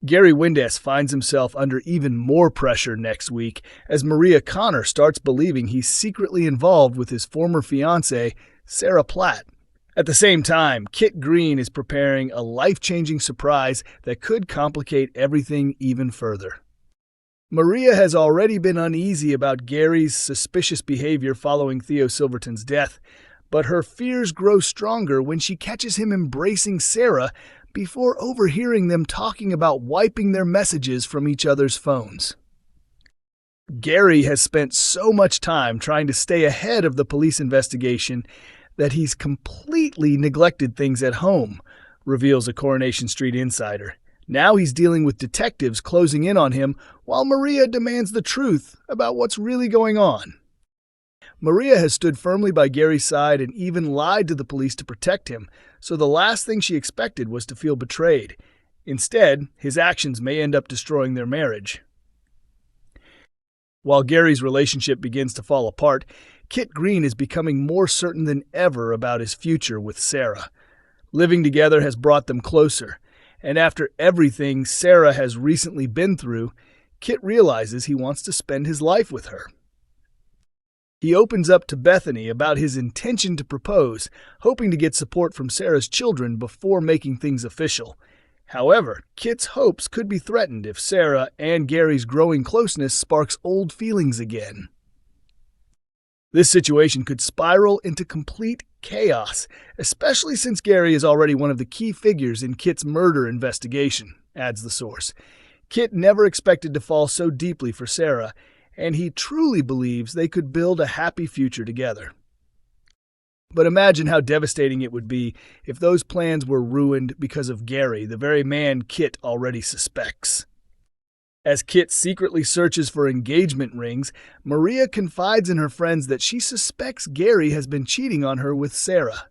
Gary Windass finds himself under even more pressure next week as Maria Connor starts believing he's secretly involved with his former fiancée, Sarah Platt. At the same time, Kit Green is preparing a life-changing surprise that could complicate everything even further. Maria has already been uneasy about Gary's suspicious behavior following Theo Silverton's death, but her fears grow stronger when she catches him embracing Sarah before overhearing them talking about wiping their messages from each other's phones. Gary has spent so much time trying to stay ahead of the police investigation that he's completely neglected things at home, reveals a Coronation Street insider. Now he's dealing with detectives closing in on him while Maria demands the truth about what's really going on. Maria has stood firmly by Gary's side and even lied to the police to protect him, so the last thing she expected was to feel betrayed. Instead, his actions may end up destroying their marriage. While Gary's relationship begins to fall apart, Kit Green is becoming more certain than ever about his future with Sarah. Living together has brought them closer, and after everything Sarah has recently been through, Kit realizes he wants to spend his life with her. He opens up to Bethany about his intention to propose, hoping to get support from Sarah's children before making things official. However, Kit's hopes could be threatened if Sarah and Gary's growing closeness sparks old feelings again. This situation could spiral into complete chaos, especially since Gary is already one of the key figures in Kit's murder investigation, adds the source. Kit never expected to fall so deeply for Sarah, and he truly believes they could build a happy future together. But imagine how devastating it would be if those plans were ruined because of Gary, the very man Kit already suspects. As Kit secretly searches for engagement rings, Maria confides in her friends that she suspects Gary has been cheating on her with Sarah.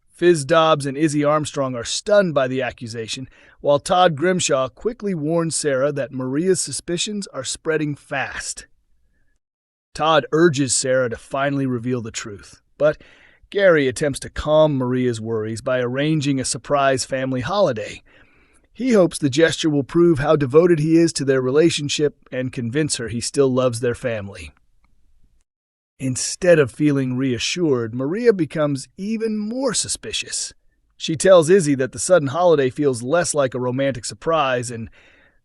Fizz Dobbs and Izzy Armstrong are stunned by the accusation, while Todd Grimshaw quickly warns Sarah that Maria's suspicions are spreading fast. Todd urges Sarah to finally reveal the truth, but Gary attempts to calm Maria's worries by arranging a surprise family holiday. He hopes the gesture will prove how devoted he is to their relationship and convince her he still loves their family. Instead of feeling reassured, Maria becomes even more suspicious. She tells Izzy that the sudden holiday feels less like a romantic surprise and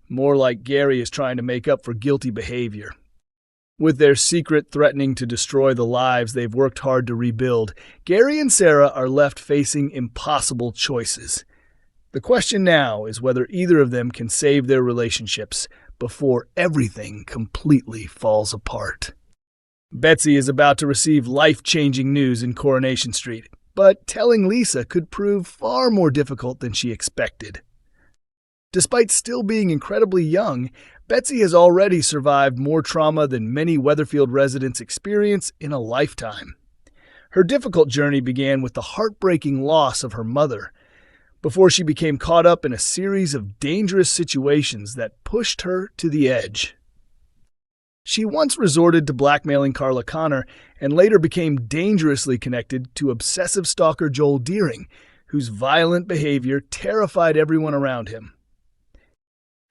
more like Gary is trying to make up for guilty behavior. With their secret threatening to destroy the lives they've worked hard to rebuild, Gary and Sarah are left facing impossible choices. The question now is whether either of them can save their relationships before everything completely falls apart. Betsy is about to receive life-changing news in Coronation Street, but telling Lisa could prove far more difficult than she expected. Despite still being incredibly young, Betsy has already survived more trauma than many Weatherfield residents experience in a lifetime. Her difficult journey began with the heartbreaking loss of her mother, before she became caught up in a series of dangerous situations that pushed her to the edge. She once resorted to blackmailing Carla Connor and later became dangerously connected to obsessive stalker Joel Deering, whose violent behavior terrified everyone around him.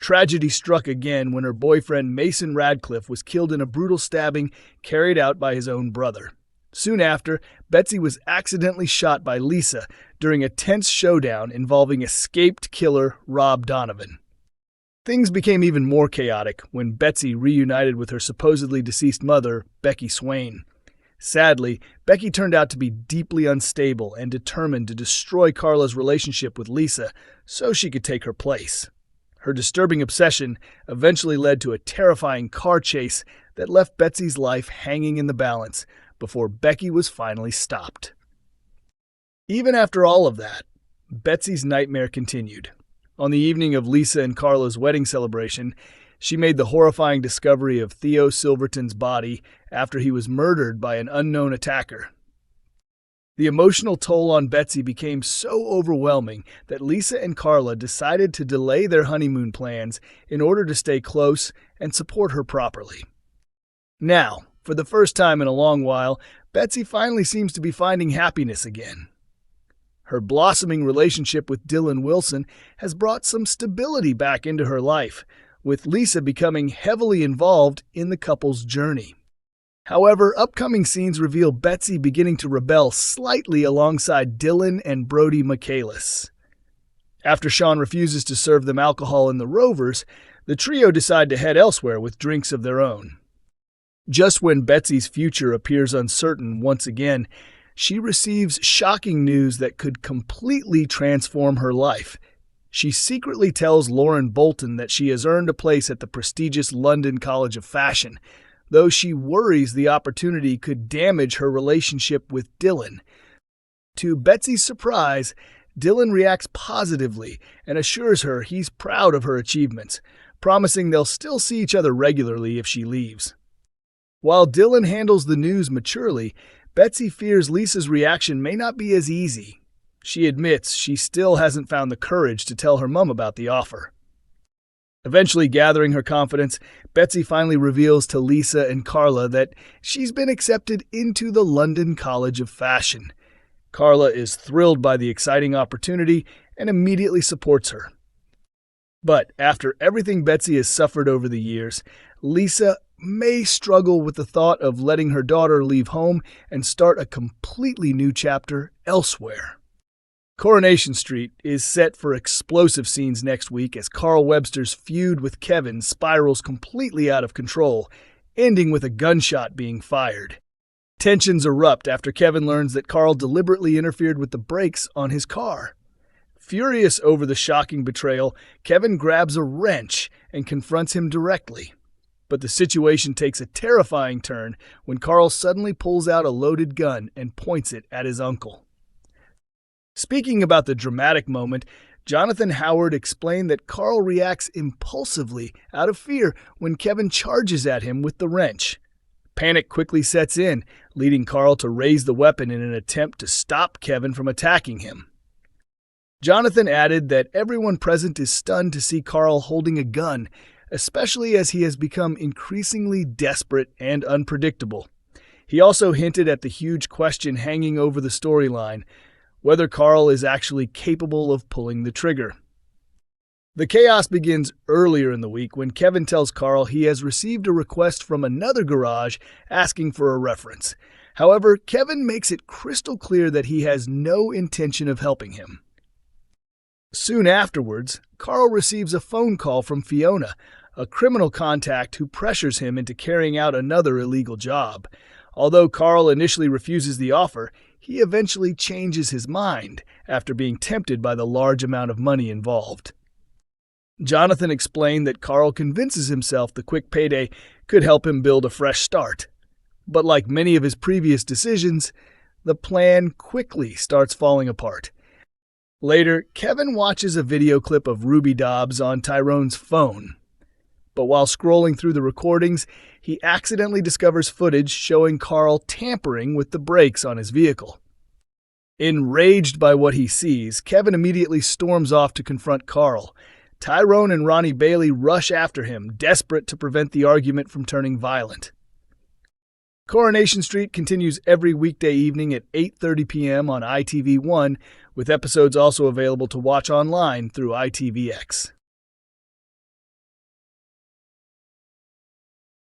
Tragedy struck again when her boyfriend Mason Radcliffe was killed in a brutal stabbing carried out by his own brother. Soon after, Betsy was accidentally shot by Lisa during a tense showdown involving escaped killer Rob Donovan. Things became even more chaotic when Betsy reunited with her supposedly deceased mother, Becky Swain. Sadly, Becky turned out to be deeply unstable and determined to destroy Carla's relationship with Lisa so she could take her place. Her disturbing obsession eventually led to a terrifying car chase that left Betsy's life hanging in the balance before Becky was finally stopped. Even after all of that, Betsy's nightmare continued. On the evening of Lisa and Carla's wedding celebration, she made the horrifying discovery of Theo Silverton's body after he was murdered by an unknown attacker. The emotional toll on Betsy became so overwhelming that Lisa and Carla decided to delay their honeymoon plans in order to stay close and support her properly. Now, for the first time in a long while, Betsy finally seems to be finding happiness again. Her blossoming relationship with Dylan Wilson has brought some stability back into her life, with Lisa becoming heavily involved in the couple's journey. However, upcoming scenes reveal Betsy beginning to rebel slightly alongside Dylan and Brody Michaelis. After Sean refuses to serve them alcohol in the Rovers, the trio decide to head elsewhere with drinks of their own. Just when Betsy's future appears uncertain once again, she receives shocking news that could completely transform her life. She secretly tells Lauren Bolton that she has earned a place at the prestigious London College of Fashion, though she worries the opportunity could damage her relationship with Dylan. To Betsy's surprise, Dylan reacts positively and assures her he's proud of her achievements, promising they'll still see each other regularly if she leaves. While Dylan handles the news maturely, Betsy fears Lisa's reaction may not be as easy. She admits she still hasn't found the courage to tell her mom about the offer. Eventually gathering her confidence, Betsy finally reveals to Lisa and Carla that she's been accepted into the London College of Fashion. Carla is thrilled by the exciting opportunity and immediately supports her. But after everything Betsy has suffered over the years, Lisa may struggle with the thought of letting her daughter leave home and start a completely new chapter elsewhere. Coronation Street is set for explosive scenes next week as Carl Webster's feud with Kevin spirals completely out of control, ending with a gunshot being fired. Tensions erupt after Kevin learns that Carl deliberately interfered with the brakes on his car. Furious over the shocking betrayal, Kevin grabs a wrench and confronts him directly. But the situation takes a terrifying turn when Carl suddenly pulls out a loaded gun and points it at his uncle. Speaking about the dramatic moment, Jonathan Howard explained that Carl reacts impulsively out of fear when Kevin charges at him with the wrench. Panic quickly sets in, leading Carl to raise the weapon in an attempt to stop Kevin from attacking him. Jonathan added that everyone present is stunned to see Carl holding a gun, especially as he has become increasingly desperate and unpredictable. He also hinted at the huge question hanging over the storyline, whether Carl is actually capable of pulling the trigger. The chaos begins earlier in the week when Kevin tells Carl he has received a request from another garage asking for a reference. However, Kevin makes it crystal clear that he has no intention of helping him. Soon afterwards, Carl receives a phone call from Fiona, a criminal contact who pressures him into carrying out another illegal job. Although Carl initially refuses the offer, he eventually changes his mind after being tempted by the large amount of money involved. Jonathan explained that Carl convinces himself the quick payday could help him build a fresh start. But like many of his previous decisions, the plan quickly starts falling apart. Later, Kevin watches a video clip of Ruby Dobbs on Tyrone's phone. But while scrolling through the recordings, he accidentally discovers footage showing Carl tampering with the brakes on his vehicle. Enraged by what he sees, Kevin immediately storms off to confront Carl. Tyrone and Ronnie Bailey rush after him, desperate to prevent the argument from turning violent. Coronation Street continues every weekday evening at 8:30 p.m. on ITV1, with episodes also available to watch online through ITVX.